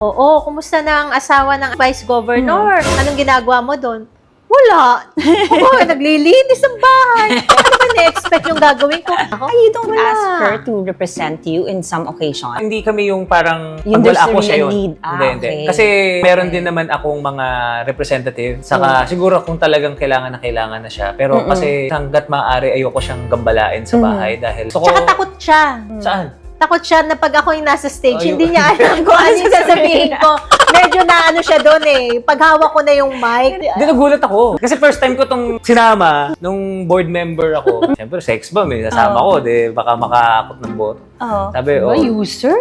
Oo, kumusta na ang asawa ng Vice Governor? Anong ginagawa mo doon? Wala. Oo, naglilinis ng bahay. Ano ba na-expect yung gagawin ko? Ako, You don't wala. ask her to represent you in some occasion. Hindi kami yung parang Yung pag wala there's ako a siya real yun. need. Hindi, hindi. Okay. Kasi meron din naman akong mga representative. Saka siguro kung talagang kailangan na siya. Pero kasi hanggat maaari ayoko siyang gambalain sa bahay dahil gusto ko... Tsaka takot siya. Saan? Takot siya na pag ako yung nasa stage, Ayun. hindi niya alam kung ano yung sasabihin ko. Medyo na ano siya doon eh. Pag hawak ko na yung mic. Hindi, nagulat ako. Kasi first time ko tong sinama nung board member ako. Siyempre, sex bomb eh. Nasama ko, di baka makaakot ng boto. Sabi, oh. User?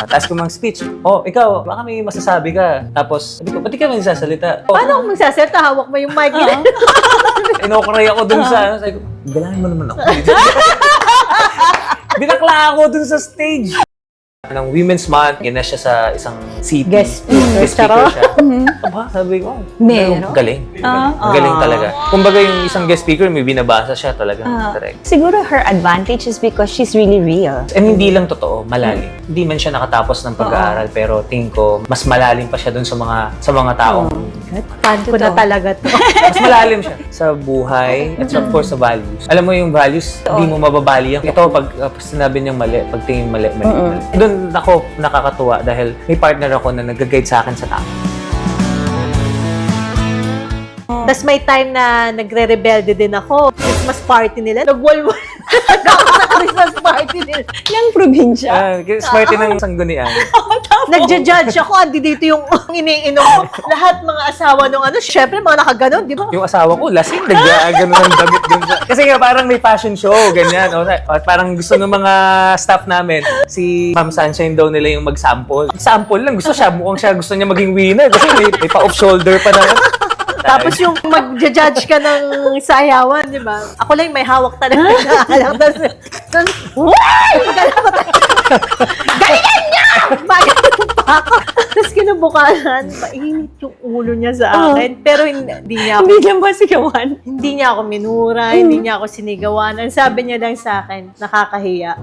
Tapos ko mang speech. Oh, ikaw, baka may masasabi ka. Tapos, sabi ko, pati ka may sasalita. Oh, Paano kung magsasalita, hawak mo yung mic? inokray ako dun sa, sabi ko, galahin mo naman ako. Binakla ako dun sa stage. Ng Women's Month, gina siya sa isang city. Guest speaker. Guest speaker siya. Aba, sabi ko, Meron? galing. Galing talaga. Kumbaga yung isang guest speaker, may binabasa siya talaga. Correct. Siguro her advantage is because she's really real. And hindi lang totoo, malalim. Hindi man siya nakatapos ng pag-aaral, pero tingin ko, mas malalim pa siya dun sa mga taong Fan ko na talaga to. mas malalim siya sa buhay at of course sa values. Alam mo yung values, hindi mo mababali yan. Ito, pag sinabi niyang mali, pag tingin mali. Doon ako nakakatuwa dahil may partner ako na nag-guide sa akin sa tama. Tapos may time na nagre-rebelde din ako. Christmas party nila. Nagwalwal. Ako sa Christmas party nila. Ng probinsya. Party ng sanggunian. Nagja-judge ako. Andi dito yung iniinom ko. Lahat mga asawa nung ano. Syempre, mga nakaganon, di ba? Yung asawa ko, lasing, nag-gano ng damit dun sa... Kasi nga parang may fashion show, ganyan. O, parang gusto ng mga staff namin, si Ma'am Sunshine daw nila yung mag-sample. Sample lang, mukhang siya gusto niya maging winner kasi may pa-off shoulder pa na. Tapos yung mag-judge ka ng sayawan, di ba? Ako lang may hawak talaga na alam. Tapos, why? Galingan niya! Bakit pa ako? Tapos kinabukasan, mainit yung ulo niya sa akin. Pero hindi niya ako, Hindi lang ba sigawan? hindi niya ako minura, hindi niya ako sinigawan. Ang sabi niya lang sa akin, nakakahiya.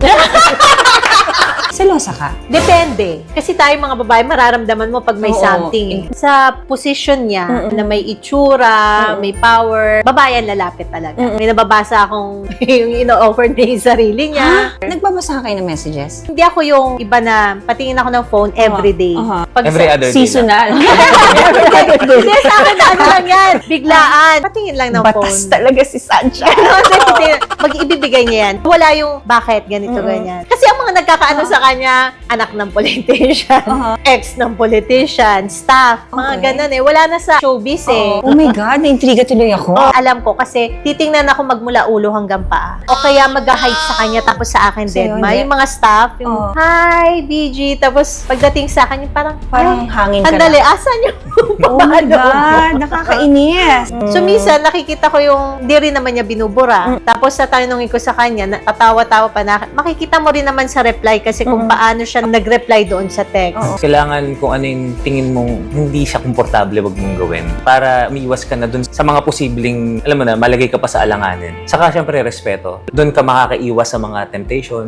Selosa ka? Depende. Kasi tayo mga babae, mararamdaman mo pag may Oo. something. Sa position niya, na may itsura, may power, babae ang lalapit talaga. May nababasa akong yung ino-offer niya yung sarili niya. Nagbabasa kayo ng messages? Hindi ako yung iba na patingin ako ng phone everyday. Pag Every other day. Seasonal. Hindi, sa akin ano lang yan. Biglaan. Patingin lang ng Batas phone. talaga si Sancha. Mag-ibibigay niya yan. Wala yung bakit, ganito, ganyan. Kasi ang mga nagkakaano sa kanya, anak ng politician, ex ng politician, staff, mga ganun eh. Wala na sa showbiz eh. Oh my God, naintriga tuloy ako. Alam ko kasi titingnan ako magmula ulo hanggang paa. O kaya mag-hi sa kanya tapos sa akin Sa'yo, deadma. hindi. Yung mga staff, yung hi, BG. Tapos pagdating sa akin, yung parang, Parang hangin ka andali, na. asan yung Oh my God, nakakainis. So, minsan, nakikita ko yung, di rin naman niya binubura. Tapos, sa tanongin ko sa kanya, tatawa-tawa pa na, makikita mo rin naman sa reply kasi kung paano siya nag-reply doon sa text. Kailangan kung ano yung tingin mong hindi siya komportable, wag mong gawin. Para umiwas ka na dun sa mga posibleng, alam mo na, malagay ka pa sa alanganin. Saka, syempre, respeto. Doon ka makakaiwas sa mga temptations,